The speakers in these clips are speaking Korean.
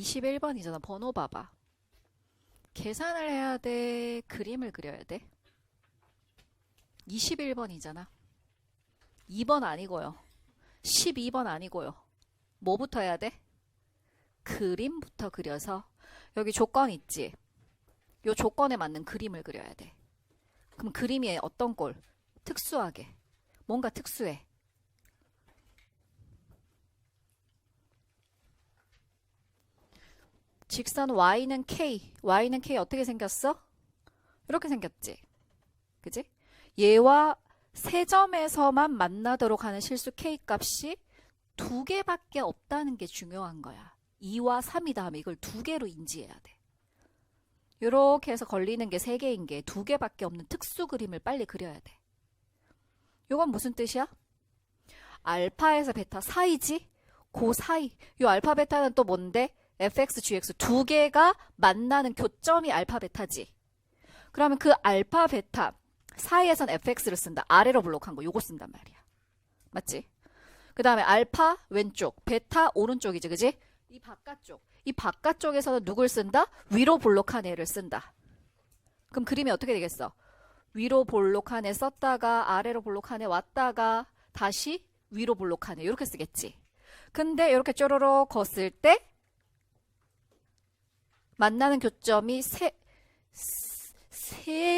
21번이잖아. 번호 봐봐. 계산을 해야 돼? 그림을 그려야 돼? 21번이잖아. 2번 아니고요. 12번 아니고요. 뭐부터 해야 돼? 그림부터 그려서 여기 조건 있지? 요 조건에 맞는 그림을 그려야 돼. 그럼 그림이 어떤 꼴? 특수하게. 뭔가 특수해. 직선 y는 k. y는 k 어떻게 생겼어? 이렇게 생겼지? 그지? 얘와 세 점에서만 만나도록 하는 실수 k 값이 두 개밖에 없다는 게 중요한 거야. 2와 3이다 하면 이걸 두 개로 인지해야 돼. 이렇게 해서 걸리는 게 세 개인 게 두 개밖에 없는 특수 그림을 빨리 그려야 돼. 이건 무슨 뜻이야? 알파에서 베타 사이지? 그 사이. 이 알파 베타는 또 뭔데? fx, gx 두 개가 만나는 교점이 알파 베타지. 그러면 그 알파 베타 사이에선 fx를 쓴다. 아래로 블록한 거 요거 쓴단 말이야. 맞지? 그 다음에 알파 왼쪽, 베타 오른쪽이지, 그지? 이 바깥쪽. 이 바깥쪽에서는 누굴 쓴다? 위로 볼록한 애를 쓴다. 그럼 그림이 어떻게 되겠어? 위로 볼록한 애 썼다가 아래로 볼록한 애 왔다가 다시 위로 볼록한 애 이렇게 쓰겠지. 근데 이렇게 쪼로록 걷을 때 만나는 교점이 세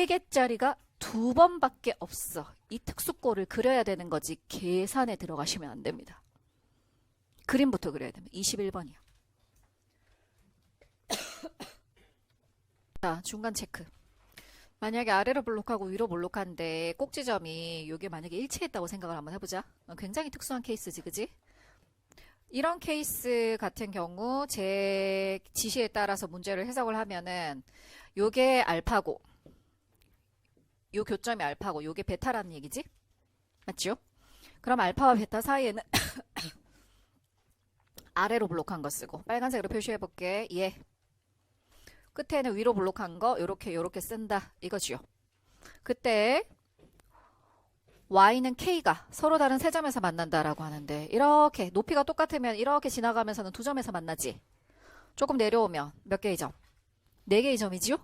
개짜리가 두 번밖에 없어. 이 특수꼴을 그려야 되는 거지. 계산에 들어가시면 안 됩니다. 그림부터 그려야 됩니다. 21번이요. 자, 중간 체크. 만약에 아래로 볼록하고 위로 볼록한데 꼭지점이 이게 만약에 일치했다고 생각을 한번 해보자. 굉장히 특수한 케이스지, 그지? 이런 케이스 같은 경우 제 지시에 따라서 문제를 해석을 하면은 요게 알파고 요 교점이 알파고 요게 베타라는 얘기지? 맞죠? 그럼 알파와 베타 사이에는 아래로 볼록한 거 쓰고 빨간색으로 표시해 볼게. 예. 끝에는 위로 볼록한 거 요렇게 쓴다 이거지요. 그때 y는 k가 서로 다른 세 점에서 만난다라고 하는데 이렇게 높이가 똑같으면 이렇게 지나가면서는 두 점에서 만나지. 조금 내려오면 몇 개의 점? 네 개의 점이지요?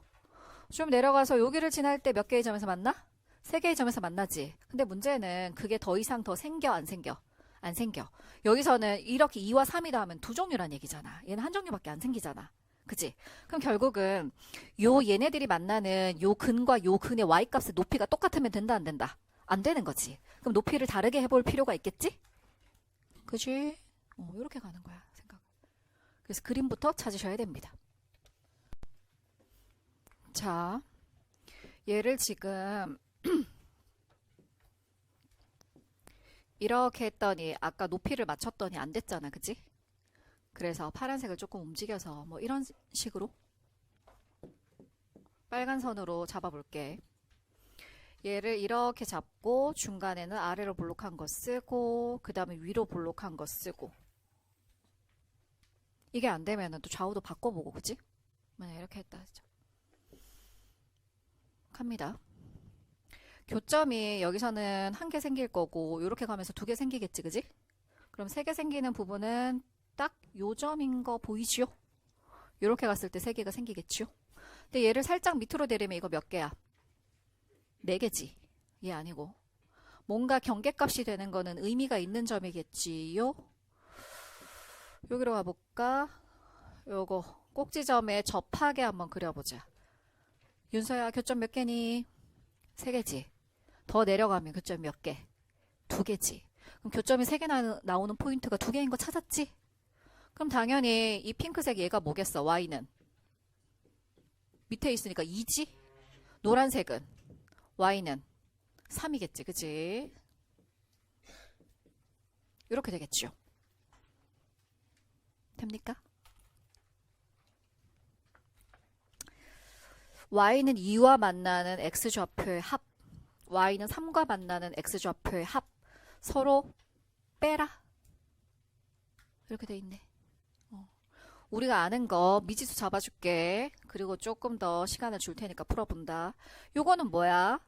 좀 내려가서 여기를 지날 때 몇 개의 점에서 만나? 세 개의 점에서 만나지. 근데 문제는 그게 더 이상 더 생겨 안 생겨? 안 생겨. 여기서는 이렇게 2와 3이다 하면 두 종류란 얘기잖아. 얘는 한 종류밖에 안 생기잖아. 그치? 그럼 결국은 얘네들이 만나는 요 근과 요 근의 y 값의 높이가 똑같으면 된다 안 된다? 안 되는 거지. 그럼 높이를 다르게 해볼 필요가 있겠지? 그치? 이렇게 가는 거야 생각. 그래서 그림부터 찾으셔야 됩니다. 자, 얘를 지금 이렇게 했더니 아까 높이를 맞췄더니 안 됐잖아, 그치? 그래서 파란색을 조금 움직여서 뭐 이런 식으로 빨간 선으로 잡아볼게. 얘를 이렇게 잡고 중간에는 아래로 볼록한 거 쓰고 그 다음에 위로 볼록한 거 쓰고 이게 안 되면은 또 좌우도 바꿔보고 그치? 만약 이렇게 했다 하죠. 갑니다. 교점이 여기서는 한 개 생길 거고 이렇게 가면서 두 개 생기겠지 그지? 그럼 세 개 생기는 부분은 딱 요 점인 거 보이지요? 이렇게 갔을 때 세 개가 생기겠지요? 근데 얘를 살짝 밑으로 내리면 이거 몇 개야? 4개지. 얘 아니고. 뭔가 경계값이 되는 거는 의미가 있는 점이겠지요? 여기로 가볼까? 요거 꼭지점에 접하게 한번 그려보자. 윤서야 교점 몇 개니? 3개지. 더 내려가면 교점 몇 개? 2개지. 그럼 교점이 3개 나오는 포인트가 2개인 거 찾았지? 그럼 당연히 이 핑크색 얘가 뭐겠어? y는 밑에 있으니까 2지? 노란색은 y는 3이겠지, 그치? 이렇게 되겠죠. 됩니까? y는 2와 만나는 x좌표의 합, y는 3과 만나는 x좌표의 합, 서로 빼라. 이렇게 돼 있네. 우리가 아는 거 미지수 잡아줄게. 그리고 조금 더 시간을 줄 테니까 풀어본다. 요거는 뭐야?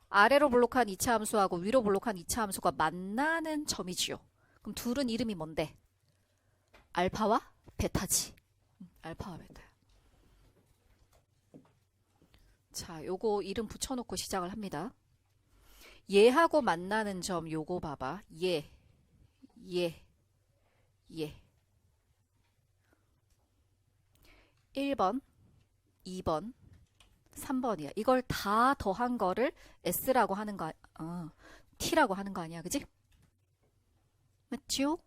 아래로 볼록한 2차 함수하고 위로 볼록한 2차 함수가 만나는 점이지요. 그럼 둘은 이름이 뭔데? 알파와 베타지. 알파와 베타야. 자, 요거 이름 붙여놓고 시작을 합니다. 얘하고 만나는 점 요거 봐봐. 얘, 얘, 얘. 1번, 2번, 3번이야. 이걸 다 더한 거를 S라고 하는 거, T라고 하는 거 아니야, 그지? 맞죠?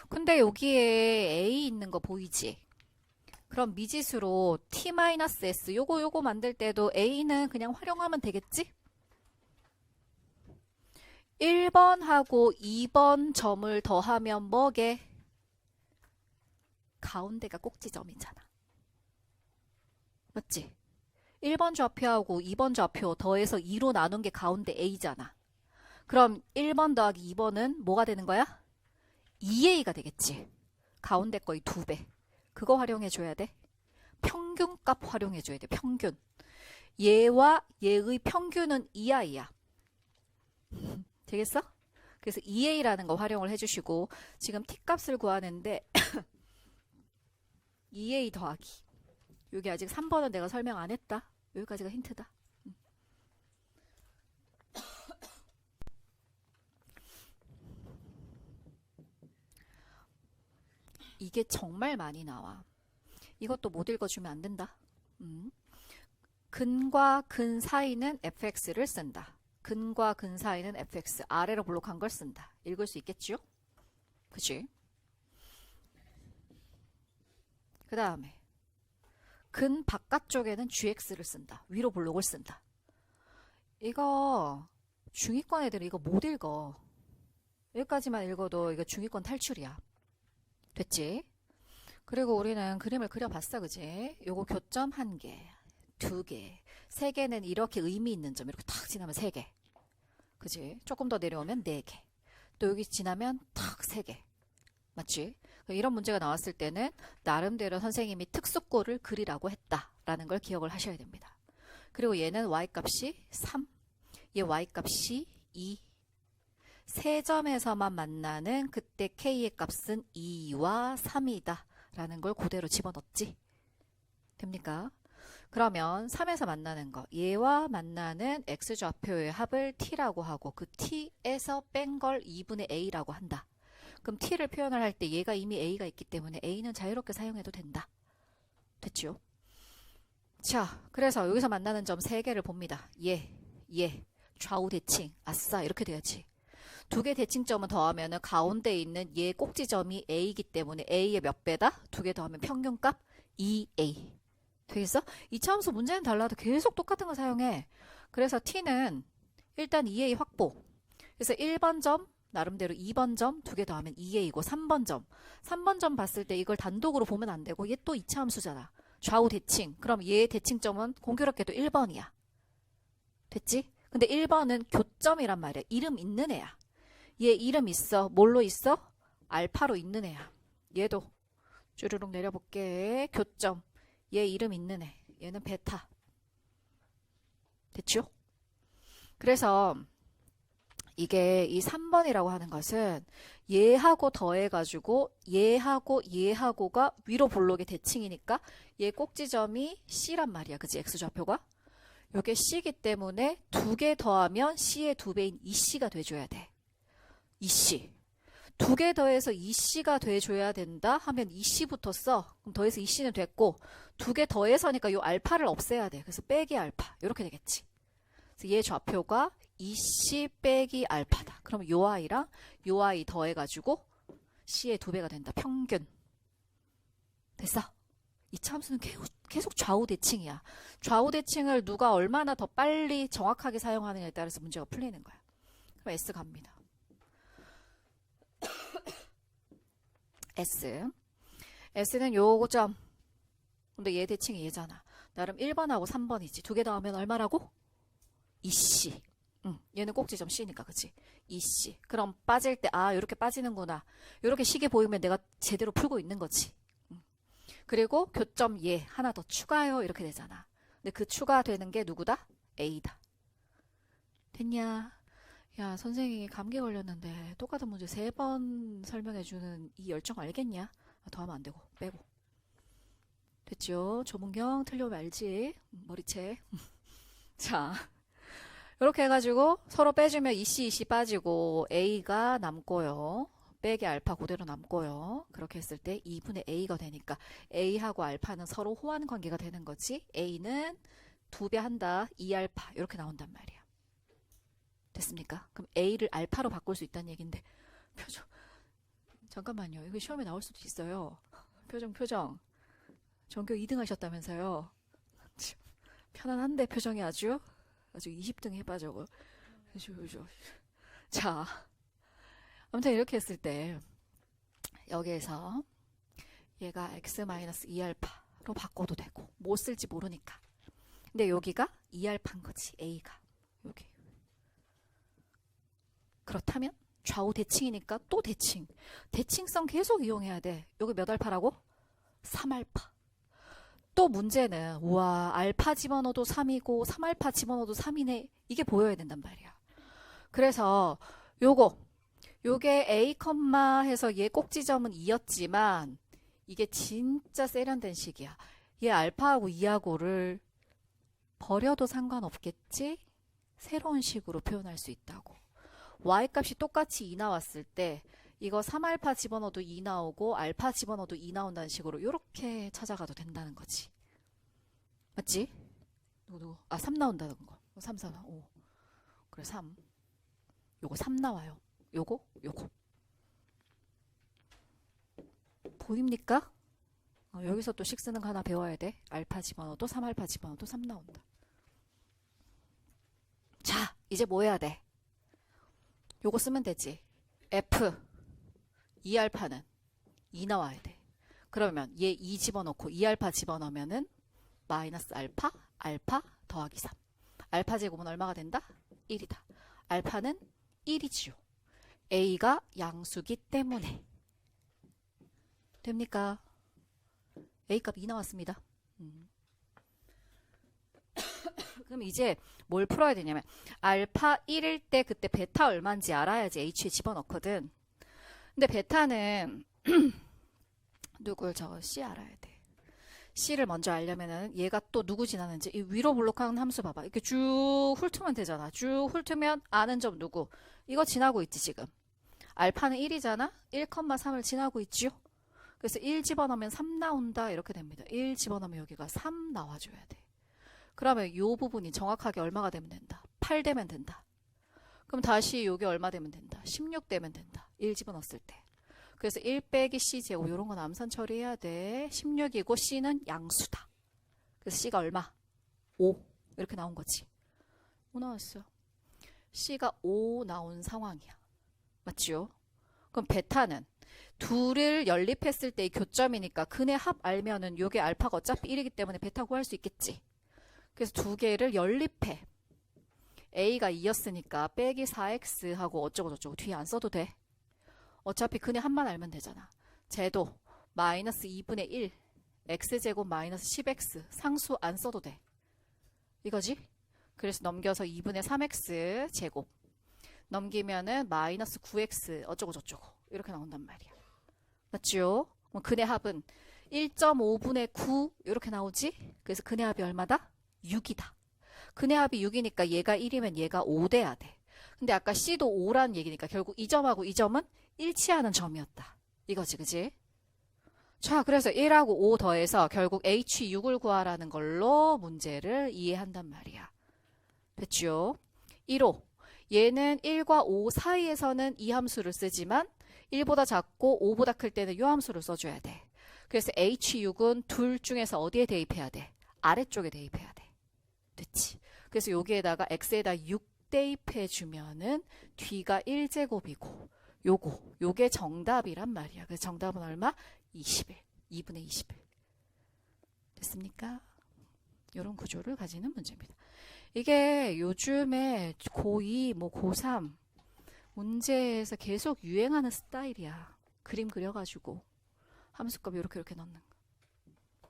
근데 여기에 A 있는 거 보이지? 그럼 미지수로 T-S, 요거 만들 때도 A는 그냥 활용하면 되겠지? 1번하고 2번 점을 더하면 뭐게? 가운데가 꼭지점이잖아. 맞지? 1번 좌표하고 2번 좌표 더해서 2로 나눈 게 가운데 A잖아. 그럼 1번 더하기 2번은 뭐가 되는 거야? 2A가 되겠지. 가운데 거의 2배. 그거 활용해줘야 돼. 평균값 활용해줘야 돼. 평균. 얘와 얘의 평균은 2I야. 되겠어? 그래서 2A라는 거 활용을 해주시고 지금 T값을 구하는데 2A 더하기. 여기 아직 3번은 내가 설명 안 했다. 여기까지가 힌트다. 이게 정말 많이 나와. 이것도 못 읽어주면 안 된다. 근과 근 사이는 fx를 쓴다. 근과 근 사이는 fx. 아래로 블록한 걸 쓴다. 읽을 수 있겠지요? 그치? 그 다음에 근 바깥쪽에는 gx를 쓴다. 위로 블록을 쓴다. 이거 중위권 애들은 이거 못 읽어. 여기까지만 읽어도 이거 중위권 탈출이야. 됐지? 그리고 우리는 그림을 그려봤어, 그지? 요거 교점 1개, 2개, 3개는 이렇게 의미 있는 점 이렇게 탁 지나면 3개. 그지? 조금 더 내려오면 4개. 또 여기 지나면 탁 3개. 맞지? 이런 문제가 나왔을 때는 나름대로 선생님이 특수꼴을 그리라고 했다라는 걸 기억을 하셔야 됩니다. 그리고 얘는 y값이 3, 얘 y값이 2. 세 점에서만 만나는 그때 k의 값은 2와 3이다 라는 걸 그대로 집어넣었지. 됩니까? 그러면 3에서 만나는 거, 얘와 만나는 x좌표의 합을 t라고 하고 그 t에서 뺀 걸 2분의 a라고 한다. 그럼 t를 표현을 할 때 얘가 이미 a가 있기 때문에 a는 자유롭게 사용해도 된다. 됐죠? 자, 그래서 여기서 만나는 점 3개를 봅니다. 얘, 좌우 대칭, 아싸 이렇게 돼야지. 2개 대칭점은 더하면 가운데 있는 얘 꼭지점이 a이기 때문에 a의 몇 배다? 2개 더하면 평균값 2a. 되겠어? 이차함수 문제는 달라도 계속 똑같은 거 사용해. 그래서 t는 일단 2a 확보. 그래서 1번 점, 나름대로 2번 점, 2개 더하면 2a이고 3번 점. 3번 점 봤을 때 이걸 단독으로 보면 안 되고 얘 또 이차함수잖아. 좌우 대칭. 그럼 얘의 대칭점은 공교롭게도 1번이야. 됐지? 근데 1번은 교점이란 말이야. 이름 있는 애야. 얘 이름 있어. 뭘로 있어? 알파로 있는 애야. 얘도 쭈르륵 내려볼게. 교점. 얘 이름 있는 애. 얘는 베타. 됐죠? 그래서 이게 이 3번이라고 하는 것은 얘하고 더해가지고 얘하고가 위로 볼록의 대칭이니까 얘 꼭지점이 C란 말이야. 그치? X좌표가. 요게 C이기 때문에 2개 더하면 C의 2배인 2C가 돼줘야 돼. 2C. 2개 더해서 2C가 돼줘야 된다 하면 2C부터 써. 그럼 더해서 2C는 됐고 2개 더해서니까 요 알파를 없애야 돼. 그래서 빼기 알파. 이렇게 되겠지. 그래서 얘 좌표가 2C 빼기 알파다. 그럼 요 아이랑 요 아이 더해가지고 C의 2배가 된다. 평균. 됐어? 이차함수는 계속 좌우 대칭이야. 좌우 대칭을 누가 얼마나 더 빨리 정확하게 사용하느냐에 따라서 문제가 풀리는 거야. 그럼 S 갑니다. S는 요거 점. 근데 얘 대칭이 얘잖아. 나름 1번하고 3번이지. 2개 더하면 얼마라고? 2C. 얘는 꼭지점 C니까 그치? 2C. 그럼 빠질 때 요렇게 빠지는구나. 요렇게 식이 보이면 내가 제대로 풀고 있는 거지. 그리고 교점 얘 하나 더 추가요. 이렇게 되잖아. 근데 그 추가되는 게 누구다? A다. 됐냐? 야, 선생님이 감기 걸렸는데 똑같은 문제 3번 설명해주는 이 열정 알겠냐? 더하면 안 되고 빼고. 됐죠? 조문경 틀려 말지. 머리채. 자, 이렇게 해가지고 서로 빼주면 EC 빠지고 A가 남고요. 빼기 알파 그대로 남고요. 그렇게 했을 때 2분의 A가 되니까 A하고 알파는 서로 호환 관계가 되는 거지. A는 2배 한다. 2알파 이렇게 나온단 말이야. 됐습니까? 그럼 A를 알파로 바꿀 수 있다는 얘기인데 표정 잠깐만요. 이거 시험에 나올 수도 있어요. 표정 전교 2등 하셨다면서요. 편안한데 표정이 아주 20등 해봐 저거. 자, 아무튼 이렇게 했을 때 여기에서 얘가 x-2알파로 바꿔도 되고 뭐 쓸지 모르니까. 근데 여기가 2알파인 거지. A가 여기. 그렇다면 좌우 대칭이니까 또 대칭성 계속 이용해야 돼. 여기 몇 알파라고? 3알파. 또 문제는 우와 알파 집어넣어도 3이고 3알파 집어넣어도 3이네. 이게 보여야 된단 말이야. 그래서 요게 A, 해서 얘 꼭지점은 2였지만 이게 진짜 세련된 식이야. 얘 알파하고 2하고를 버려도 상관없겠지? 새로운 식으로 표현할 수 있다고. Y값이 똑같이 2 나왔을 때 이거 3알파 집어넣어도 2 나오고 알파 집어넣어도 2 나온다는 식으로 이렇게 찾아가도 된다는 거지. 맞지? 누구? 3 나온다는 거. 3, 4, 5. 그래 3. 요거 3 나와요. 요거. 보입니까? 여기서 또 식스는 하나 배워야 돼. 알파 집어넣어도 3알파 집어넣어도 3 나온다. 자, 이제 뭐 해야 돼? 요거 쓰면 되지. F 2알파는 2 나와야 돼. 그러면 얘 2 집어넣고 2알파 집어넣으면은 마이너스 알파 더하기 3. 알파 제곱은 얼마가 된다? 1이다. 알파는 1이지요. A가 양수기 때문에. 됩니까? A값 2 나왔습니다. 그럼 이제 뭘 풀어야 되냐면 알파 1일 때 그때 베타 얼마인지 알아야지 H에 집어넣거든. 근데 베타는 누굴 C 알아야 돼. C를 먼저 알려면은 얘가 또 누구 지나는지 이 위로 블록하는 함수 봐봐. 이렇게 쭉 훑으면 되잖아. 쭉 훑으면 아는 점 누구. 이거 지나고 있지 지금. 알파는 1이잖아. 1,3을 지나고 있지요. 그래서 1 집어넣으면 3 나온다 이렇게 됩니다. 1 집어넣으면 여기가 3 나와줘야 돼. 그러면 이 부분이 정확하게 얼마가 되면 된다. 8 되면 된다. 그럼 다시 여기 얼마 되면 된다. 16 되면 된다. 1 집어넣었을 때. 그래서 1 빼기 C제곱 이런 건 암산 처리해야 돼. 16이고 C는 양수다. 그래서 C가 얼마? 5 이렇게 나온 거지. 5 나왔어. C가 5 나온 상황이야. 맞죠? 그럼 베타는 둘을 연립했을 때의 교점이니까 근의 합 알면은 요게 알파가 어차피 1이기 때문에 베타 구할 수 있겠지. 그래서 두 개를 연립해. A가 2였으니까 빼기 4x 하고 어쩌고 저쩌고 뒤에 안 써도 돼. 어차피 근의 합만 알면 되잖아. 제도 마이너스 2분의 1 x제곱 마이너스 10x 상수 안 써도 돼. 이거지? 그래서 넘겨서 2분의 3x 제곱 넘기면은 마이너스 9x 어쩌고 저쩌고 이렇게 나온단 말이야. 맞죠? 근의 합은 1.5분의 9 이렇게 나오지? 그래서 근의 합이 얼마다? 6이다. 근의 합이 6이니까 얘가 1이면 얘가 5 돼야 돼. 근데 아까 C도 5라는 얘기니까 결국 이 점하고 이 점은 일치하는 점이었다. 이거지, 그지? 자, 그래서 1하고 5 더해서 결국 H6을 구하라는 걸로 문제를 이해한단 말이야. 됐죠? 1호. 얘는 1과 5 사이에서는 이 함수를 쓰지만 1보다 작고 5보다 클 때는 이 함수를 써줘야 돼. 그래서 H6은 둘 중에서 어디에 대입해야 돼? 아래쪽에 대입해야 돼. 됐지? 그래서 여기에다가 X에다 6 대입해주면은 뒤가 1제곱이고 요게 정답이란 말이야. 그래서 정답은 얼마? 21. 2분의 21. 됐습니까? 이런 구조를 가지는 문제입니다. 이게 요즘에 고2, 고3 문제에서 계속 유행하는 스타일이야. 그림 그려가지고 함수값 이렇게 넣는 거.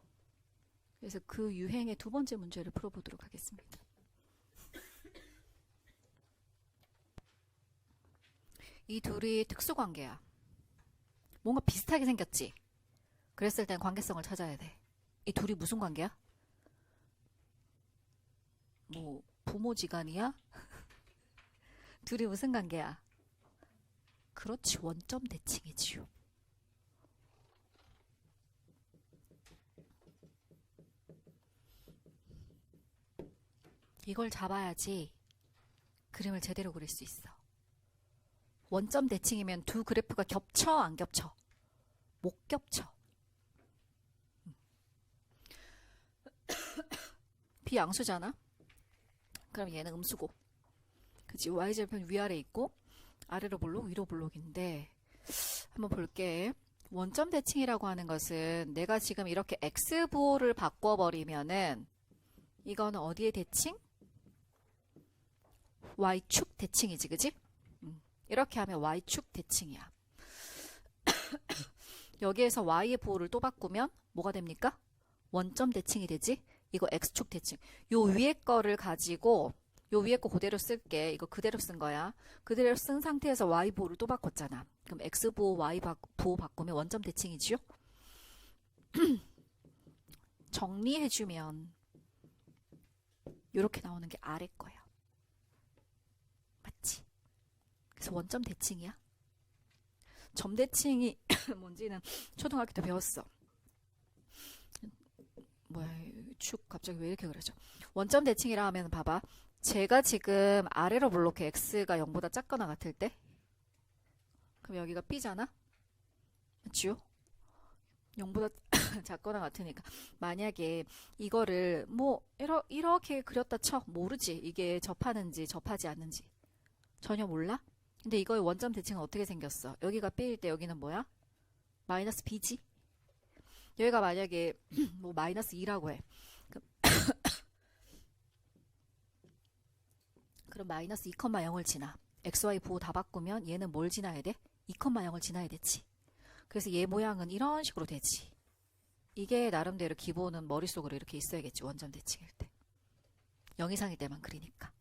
그래서 그 유행의 두 번째 문제를 풀어보도록 하겠습니다. 이 둘이 특수관계야. 뭔가 비슷하게 생겼지? 그랬을 땐 관계성을 찾아야 돼. 이 둘이 무슨 관계야? 뭐 부모지간이야? 둘이 무슨 관계야? 그렇지, 원점 대칭이지요. 이걸 잡아야지 그림을 제대로 그릴 수 있어. 원점 대칭이면 두 그래프가 겹쳐, 안 겹쳐? 못 겹쳐. 비양수잖아? 그럼 얘는 음수고. 그치? y절편 위아래 있고 아래로 볼록 위로 볼록인데, 한번 볼게. 원점 대칭이라고 하는 것은 내가 지금 이렇게 x부호를 바꿔버리면은 이거는 어디의 대칭? y축 대칭이지, 그지? 이렇게 하면 y축 대칭이야. 여기에서 y의 부호를 또 바꾸면 뭐가 됩니까? 원점 대칭이 되지? 이거 x축 대칭. 요 위에 거를 가지고 요 위에 거 그대로 쓸게. 이거 그대로 쓴 거야. 그대로 쓴 상태에서 y 부호를 또 바꿨잖아. 그럼 x 부호, y 부호 바꾸면 원점 대칭이지요? 정리해주면 이렇게 나오는 게 아래 거야. 맞지? 그래서 원점 대칭이야. 점 대칭이 뭔지는 초등학교 때 배웠어. 뭐야, 축 갑자기 왜 이렇게 그러죠? 원점 대칭이라 하면 봐봐. 제가 지금 아래로 볼록해. x가 0보다 작거나 같을 때. 그럼 여기가 b잖아? 맞죠? 0보다 작거나 같으니까. 만약에 이거를 뭐 이렇게 그렸다 쳐. 모르지. 이게 접하는지 접하지 않는지. 전혀 몰라? 근데 이거의 원점 대칭은 어떻게 생겼어? 여기가 b일 때 여기는 뭐야? 마이너스 b지? 여기가 만약에 뭐 마이너스 2라고 해. 그럼 마이너스 2,0을 지나. xy 부호 다 바꾸면 얘는 뭘 지나야 돼? 2,0을 지나야 되지. 그래서 얘 모양은 이런 식으로 되지. 이게 나름대로 기본은 머릿속으로 이렇게 있어야겠지. 원점 대칭일 때. 0 이상일 때만 그리니까.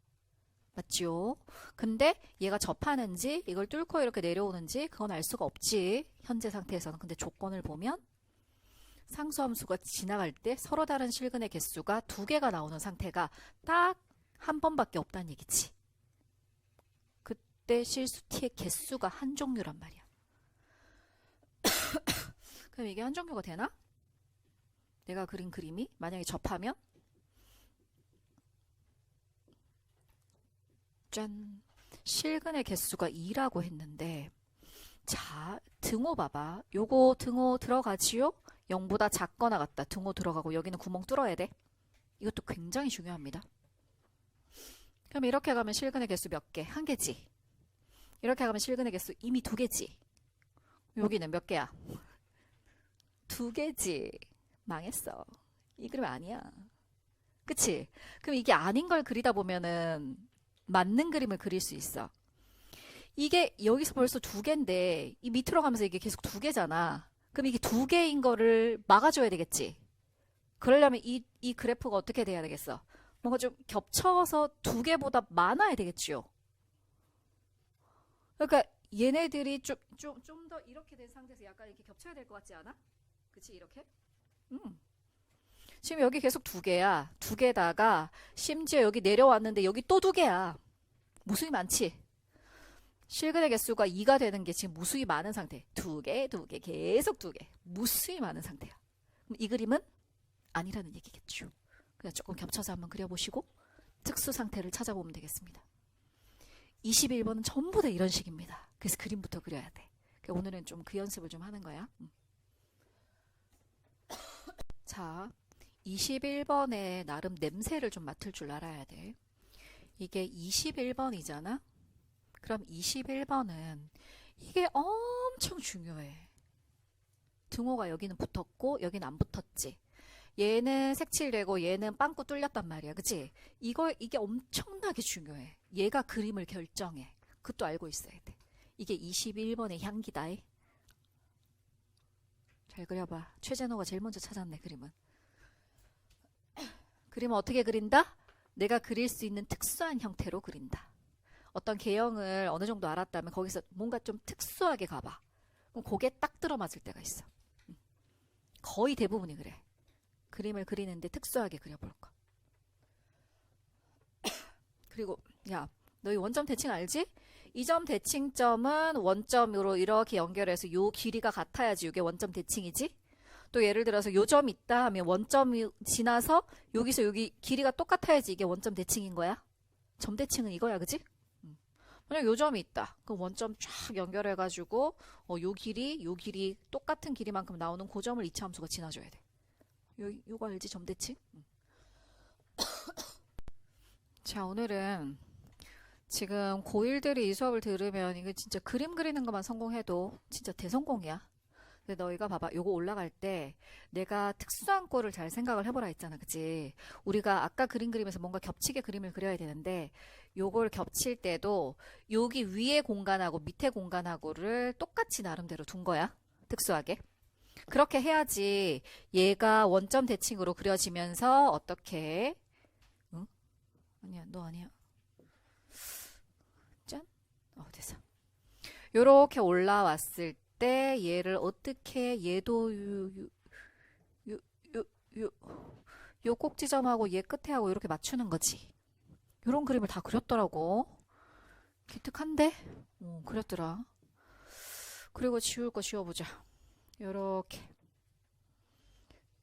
맞죠? 근데 얘가 접하는지 이걸 뚫고 이렇게 내려오는지 그건 알 수가 없지. 현재 상태에서는. 근데 조건을 보면 상수함수가 지나갈 때 서로 다른 실근의 개수가 2개가 나오는 상태가 딱 한 번밖에 없다는 얘기지. 그때 실수 t의 개수가 한 종류란 말이야. 그럼 이게 한 종류가 되나? 내가 그린 그림이 만약에 접하면 짠! 실근의 개수가 2라고 했는데, 자, 등호 봐봐. 요거 등호 들어가지요? 0보다 작거나 같다. 등호 들어가고 여기는 구멍 뚫어야 돼. 이것도 굉장히 중요합니다. 그럼 이렇게 가면 실근의 개수 몇 개? 1개지. 이렇게 가면 실근의 개수 이미 2개지. 여기는 몇 개야? 2개지. 망했어. 이 그림 아니야. 그치? 그럼 이게 아닌 걸 그리다 보면은 맞는 그림을 그릴 수 있어. 이게 여기서 벌써 2개인데 이 밑으로 가면서 이게 계속 2개잖아. 그럼 이게 2개인 거를 막아줘야 되겠지. 그러려면 이 그래프가 어떻게 돼야 되겠어? 뭔가 좀 겹쳐서 2개보다 많아야 되겠지요. 그러니까 얘네들이 좀 더 이렇게 된 상태에서 약간 이렇게 겹쳐야 될 것 같지 않아? 그치? 이렇게? 지금 여기 계속 2개야. 2개다가 심지어 여기 내려왔는데 여기 또 2개야. 무수히 많지? 실근의 개수가 2가 되는 게 지금 무수히 많은 상태. 2개, 2개, 계속 2개. 무수히 많은 상태야. 그럼 이 그림은 아니라는 얘기겠죠. 그냥 조금 겹쳐서 한번 그려보시고 특수 상태를 찾아보면 되겠습니다. 21번은 전부 다 이런 식입니다. 그래서 그림부터 그려야 돼. 오늘은 좀 그 연습을 좀 하는 거야. 자, 21번에 나름 냄새를 좀 맡을 줄 알아야 돼. 이게 21번이잖아? 그럼 21번은 이게 엄청 중요해. 등호가 여기는 붙었고 여기는 안 붙었지. 얘는 색칠되고 얘는 빵꾸 뚫렸단 말이야. 그치? 이게 엄청나게 중요해. 얘가 그림을 결정해. 그것도 알고 있어야 돼. 이게 21번의 향기다. 잘 그려봐. 최재노가 제일 먼저 찾았네, 그림은. 그림은 어떻게 그린다? 내가 그릴 수 있는 특수한 형태로 그린다. 어떤 개형을 어느 정도 알았다면 거기서 뭔가 좀 특수하게 가봐. 그럼 그게 딱 들어맞을 때가 있어. 거의 대부분이 그래. 그림을 그리는데 특수하게 그려볼까? 그리고 야, 너 이 원점 대칭 알지? 이 점 대칭점은 원점으로 이렇게 연결해서 요 길이가 같아야지 이게 원점 대칭이지? 또 예를 들어서 요 점 있다 하면 원점이 지나서 여기서 여기 길이가 똑같아야지 이게 원점 대칭인 거야? 점 대칭은 이거야, 그지? 만약 요 점이 있다. 그럼 원점 쫙 연결해가지고 요 길이 똑같은 길이만큼 나오는 그 점을 이차함수가 지나줘야 돼. 요거 알지? 점 대칭? 자, 오늘은 지금 고1들이 이 수업을 들으면 이거 진짜 그림 그리는 것만 성공해도 진짜 대성공이야. 근데 너희가 봐봐. 요거 올라갈 때 내가 특수한 꼴을 잘 생각을 해보라 했잖아. 그치? 우리가 아까 그림 그리면서 뭔가 겹치게 그림을 그려야 되는데 요걸 겹칠 때도 여기 위에 공간하고 밑에 공간하고를 똑같이 나름대로 둔 거야. 특수하게. 그렇게 해야지 얘가 원점 대칭으로 그려지면서 어떻게 응? 아니야, 너 아니야. 짠? 됐어. 요렇게 올라왔을 때 얘를 어떻게 얘도 요 꼭지점하고 얘 끝에하고 이렇게 맞추는 거지. 요런 그림을 다 그렸더라고. 기특한데? 그렸더라. 그리고 지울 거 지워보자. 요렇게.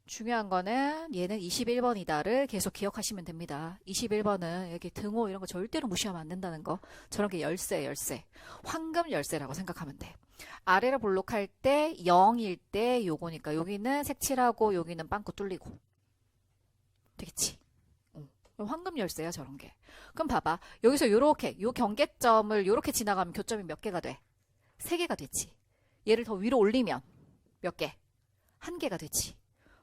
중요한 거는 얘는 21번이다를 계속 기억하시면 됩니다. 21번은 여기 등호 이런 거 절대로 무시하면 안 된다는 거. 저런 게 열쇠. 황금 열쇠라고 생각하면 돼. 아래로 볼록할 때 0일 때 요거니까 여기는 색칠하고 여기는 빵꾸 뚫리고. 되겠지? 황금 열쇠야 저런 게. 그럼 봐봐. 여기서 요렇게 요 경계점을 요렇게 지나가면 교점이 몇 개가 돼? 3개가 되지. 얘를 더 위로 올리면 몇 개? 1개가 되지.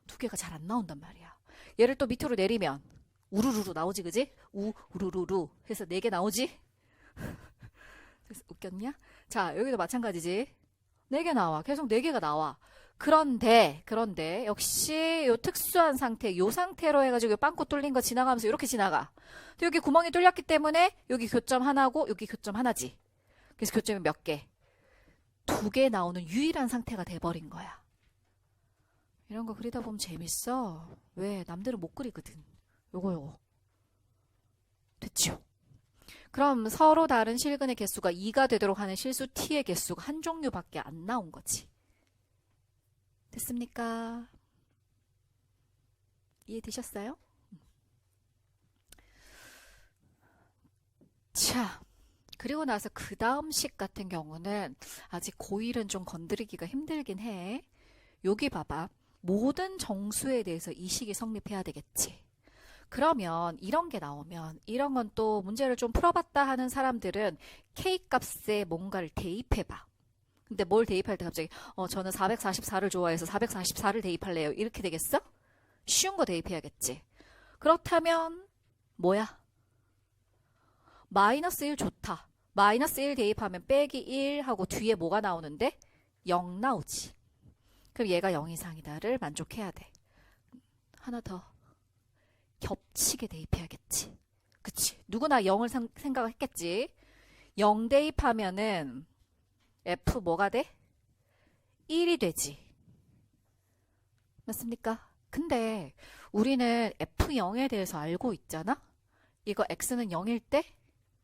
2개가 잘 안 나온단 말이야. 얘를 또 밑으로 내리면 우르르르 나오지, 그지? 우르르르 해서 4개 나오지? 웃겼냐? 자, 여기도 마찬가지지. 4개 나와. 계속 4개가 나와. 그런데 역시 요 특수한 상태, 요 상태로 해가지고 빵꾸 뚫린 거 지나가면서 이렇게 지나가. 근데 여기 구멍이 뚫렸기 때문에 여기 교점 하나고 여기 교점 하나지. 그래서 교점이 몇 개? 2개 나오는 유일한 상태가 돼버린 거야. 이런 거 그리다 보면 재밌어. 왜? 남들은 못 그리거든. 요거. 됐죠? 그럼 서로 다른 실근의 개수가 2가 되도록 하는 실수 t의 개수가 한 종류밖에 안 나온 거지. 됐습니까? 이해되셨어요? 자, 그리고 나서 그 다음 식 같은 경우는 아직 고1은 좀 건드리기가 힘들긴 해. 여기 봐봐. 모든 정수에 대해서 이 식이 성립해야 되겠지. 그러면 이런 게 나오면 이런 건 또 문제를 좀 풀어봤다 하는 사람들은 K값에 뭔가를 대입해봐. 근데 뭘 대입할 때 갑자기 저는 444를 좋아해서 444를 대입할래요. 이렇게 되겠어? 쉬운 거 대입해야겠지. 그렇다면 뭐야? 마이너스 1 좋다. 마이너스 1 대입하면 빼기 1 하고 뒤에 뭐가 나오는데? 0 나오지. 그럼 얘가 0 이상이다를 만족해야 돼. 하나 더. 겹치게 대입해야겠지. 그치? 누구나 0을 생각을 했겠지. 0 대입하면은 F 뭐가 돼? 1이 되지. 맞습니까? 근데 우리는 F0에 대해서 알고 있잖아? 이거 X는 0일 때?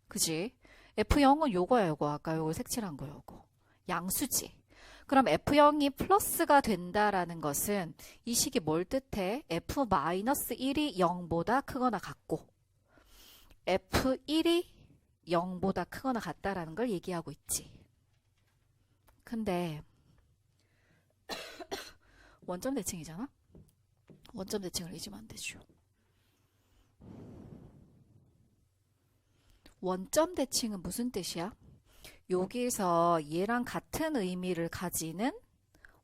그지? F0은 요거야, 요거. 아까 요거 색칠한 거 요거. 양수지. 그럼 F0이 플러스가 된다라는 것은 이 식이 뭘 뜻해? F-1이 0보다 크거나 같고 F1이 0보다 크거나 같다라는 걸 얘기하고 있지. 근데 원점 대칭이잖아? 원점 대칭을 잊으면 안 되죠. 원점 대칭은 무슨 뜻이야? 여기서 얘랑 같은 의미를 가지는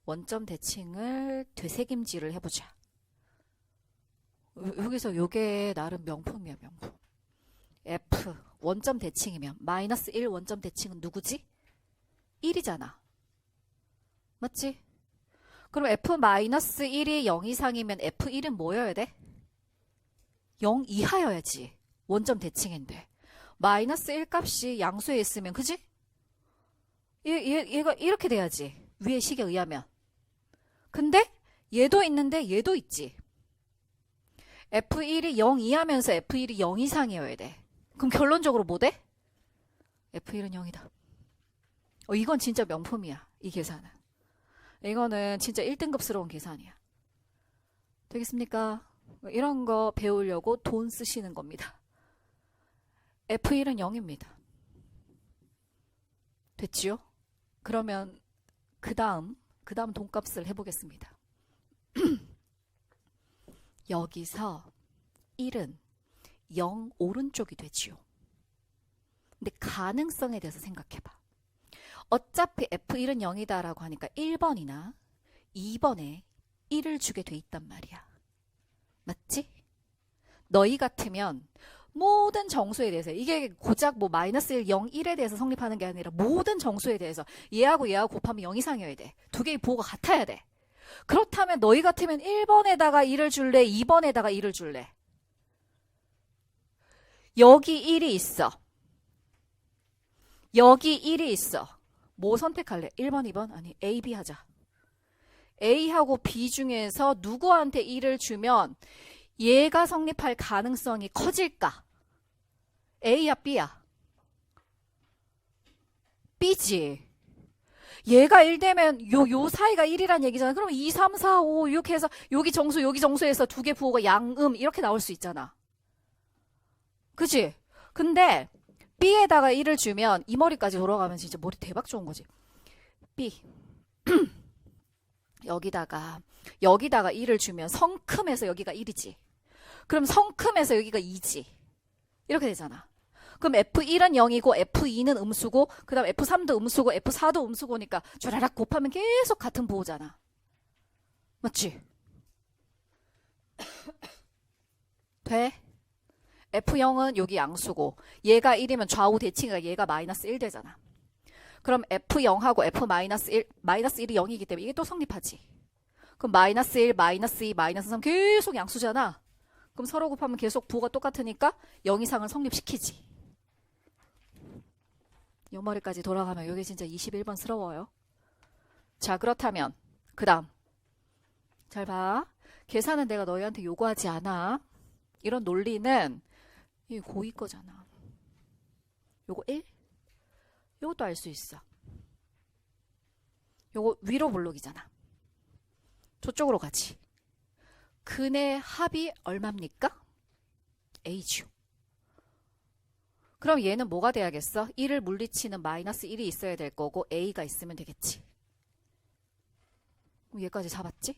원점 대칭을 되새김질을 해보자. 여기서 요게 나름 명품이야, 명품. F 원점 대칭이면 마이너스 1 원점 대칭은 누구지? 1이잖아. 맞지? 그럼 F-1이 0 이상이면 F1은 뭐여야 돼? 0 이하여야지. 원점 대칭인데. 마이너스 1 값이 양수에 있으면, 그지? 얘가 이렇게 돼야지. 위의 식에 의하면. 근데 얘도 있는데 얘도 있지. F1이 0 이하면서 F1이 0 이상이어야 돼. 그럼 결론적으로 뭐 돼? F1은 0이다. 이건 진짜 명품이야. 이 계산은. 이거는 진짜 1등급스러운 계산이야. 되겠습니까? 이런 거 배우려고 돈 쓰시는 겁니다. F1은 0입니다. 됐지요? 그러면 그 다음 돈값을 해보겠습니다. 여기서 1은 0 오른쪽이 되지요. 근데 가능성에 대해서 생각해봐. 어차피 F1은 0이다라고 하니까 1번이나 2번에 1을 주게 돼 있단 말이야. 맞지? 너희 같으면 모든 정수에 대해서, 이게 고작 뭐 마이너스 1, 0, 1에 대해서 성립하는 게 아니라 모든 정수에 대해서 얘하고 곱하면 0 이상이어야 돼. 두 개의 부호가 같아야 돼. 그렇다면 너희 같으면 1번에다가 1을 줄래? 2번에다가 1을 줄래? 여기 1이 있어. 여기 1이 있어. 뭐 선택할래? 1번, 2번? 아니, A, B 하자. A하고 B 중에서 누구한테 1을 주면 얘가 성립할 가능성이 커질까? A야, B야? B지. 얘가 1 되면 요 사이가 1이란 얘기잖아. 그럼 2, 3, 4, 5, 6 해서 여기 정수에서 두 개 부호가 양음 이렇게 나올 수 있잖아. 그치? 근데 B에다가 1을 주면 이 머리까지 돌아가면 진짜 머리 대박 좋은 거지. B. 여기다가 1을 주면 성큼에서 여기가 1이지. 그럼 성큼에서 여기가 2지. 이렇게 되잖아. 그럼 F1은 0이고 F2는 음수고 그 다음 F3도 음수고 F4도 음수고니까 쭈라락 곱하면 계속 같은 부호잖아. 맞지? 돼? F0은 여기 양수고 얘가 1이면 좌우 대칭이니까 얘가 마이너스 1 되잖아. 그럼 F0하고 F-1, 마이너스 1이 0이기 때문에 이게 또 성립하지. 그럼 마이너스 1, 마이너스 2, 마이너스 3 계속 양수잖아. 그럼 서로 곱하면 계속 부호가 똑같으니까 0 이상을 성립시키지. 요 머리까지 돌아가면 이게 진짜 21번스러워요. 자, 그렇다면 그 다음 잘 봐. 계산은 내가 너희한테 요구하지 않아. 이런 논리는 이 고2 거잖아. 요거 1? 요것도 알 수 있어. 요거 위로 블록이잖아. 저쪽으로 가지. 근의 합이 얼마입니까? A죠. 그럼 얘는 뭐가 돼야겠어? 1을 물리치는 마이너스 1이 있어야 될 거고 A가 있으면 되겠지. 얘까지 잡았지?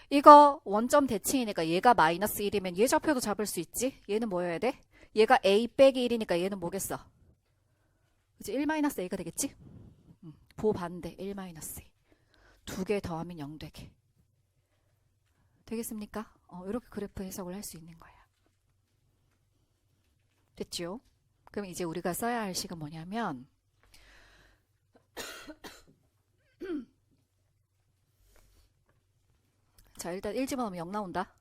이거 원점 대칭이니까 얘가 마이너스 1이면 얘 좌표도 잡을 수 있지? 얘는 뭐여야 돼? 얘가 A 빼기 1이니까 얘는 뭐겠어? 그치? 1-A가 되겠지? 부호 반대 1-A. 두 개 더하면 0 되게. 되겠습니까? 이렇게 그래프 해석을 할 수 있는 거야. 됐죠? 그럼 이제 우리가 써야 할 식은 뭐냐면 자, 일단 1 집어넣으면 0 나온다.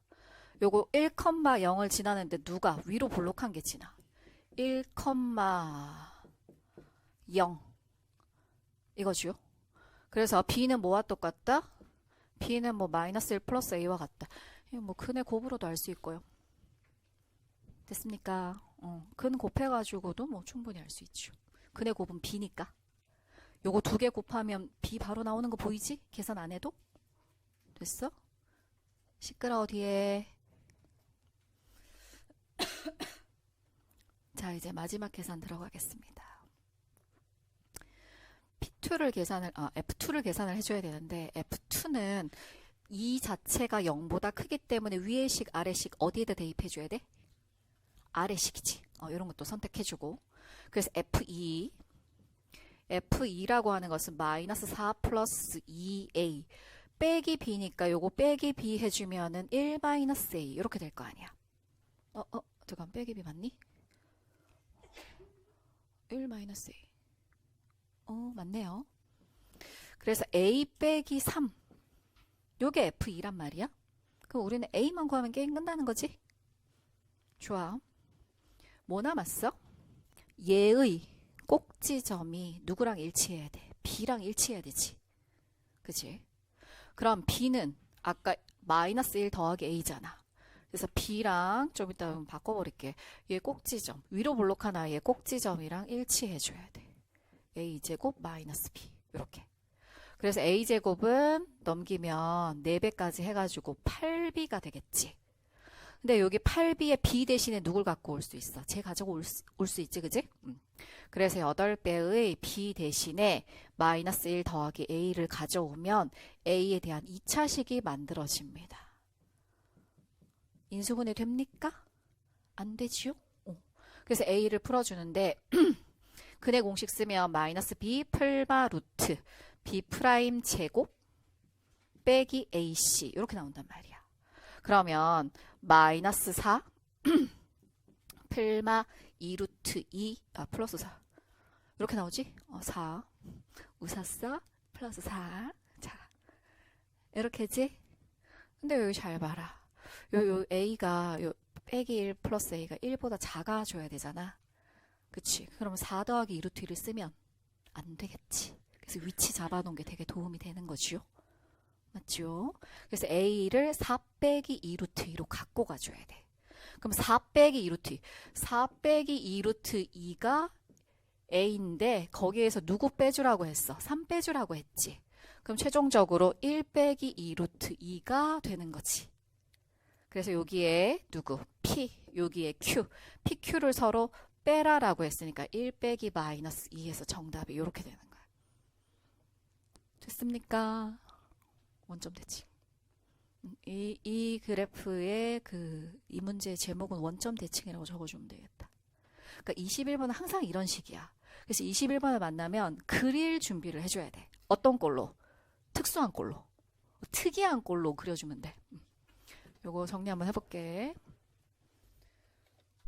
요거 1,0을 지나는데 누가 위로 볼록한 게 지나. 1,0 이거죠. 그래서 B는 뭐와 똑같다? B는 뭐 마이너스 1 플러스 A와 같다. 이거 뭐 근의 곱으로도 알 수 있고요. 됐습니까? 근 곱해가지고도 뭐 충분히 알 수 있죠. 근의 곱은 B니까. 요거 두 개 곱하면 B 바로 나오는 거 보이지? 계산 안 해도? 됐어? 시끄러워 뒤에. 자, 이제 마지막 계산 들어가겠습니다. F2를 계산을 해줘야 되는데 F2는 이 자체가 0보다 크기 때문에 위의 식, 아래 식 어디에다 대입해줘야 돼? 아래 식이지. 이런 것도 선택해주고. 그래서 F2라고 하는 것은 마이너스 4 플러스 2A 빼기 B니까 요거 빼기 B 해주면은 1-A 이렇게 될 거 아니야. 잠깐 빼기 B 맞니? 1-A. 맞네요. 그래서 A 빼기 3 요게 F2란 말이야. 그럼 우리는 A만 구하면 게임 끝나는 거지? 좋아. 뭐 남았어? 얘의 꼭지점이 누구랑 일치해야 돼? B랑 일치해야 되지. 그치? 그럼 B는 아까 마이너스 1 더하기 A잖아. 그래서 B랑 좀 이따 한번 바꿔버릴게. 얘 꼭지점. 위로 볼록한 아이의 꼭지점이랑 일치해줘야 돼. A제곱 마이너스 B. 이렇게. 그래서 A제곱은 넘기면 4배까지 해가지고 8B가 되겠지. 근데 여기 8B에 B 대신에 누굴 갖고 올 수 있어? 쟤 가지고 올 수 있지, 그지? 그래서 8배의 B 대신에 마이너스 1 더하기 A를 가져오면 A에 대한 2차식이 만들어집니다. 인수분해 됩니까? 안 되지요? 그래서 A를 풀어주는데 근의 공식 쓰면 마이너스 B 풀마 루트 B 프라임 제곱 빼기 AC 이렇게 나온단 말이야. 그러면 마이너스 4 풀마 2루트 2 플러스 4 이렇게 나오지? 4 우사써 플러스 4 자 이렇게지? 근데 여기 잘 봐라. 요 A가 요 빼기 1 플러스 A가 1보다 작아져야 되잖아. 그치? 그러면 4 더하기 2루트 1을 쓰면 안 되겠지. 그래서 위치 잡아놓은 게 되게 도움이 되는 거죠. 맞죠? 그래서 A를 4 빼기 2루트 2로 갖고 가줘야 돼. 그럼 4 빼기 2루트 2. 4 빼기 2루트 2가 A인데 거기에서 누구 빼주라고 했어? 3 빼주라고 했지. 그럼 최종적으로 1 빼기 2루트 2가 되는 거지. 그래서 여기에 누구? P, 여기에 Q. PQ를 서로 빼라라고 했으니까 1 빼기 마이너스 2에서 정답이 이렇게 되는 거야. 됐습니까? 원점 대칭. 이 그래프의 이 문제의 제목은 원점 대칭이라고 적어주면 되겠다. 그러니까 21번은 항상 이런 식이야. 그래서 21번을 만나면 그릴 준비를 해줘야 돼. 어떤 꼴로? 특수한 꼴로. 특이한 꼴로 그려주면 돼. 요거 정리 한번 해볼게.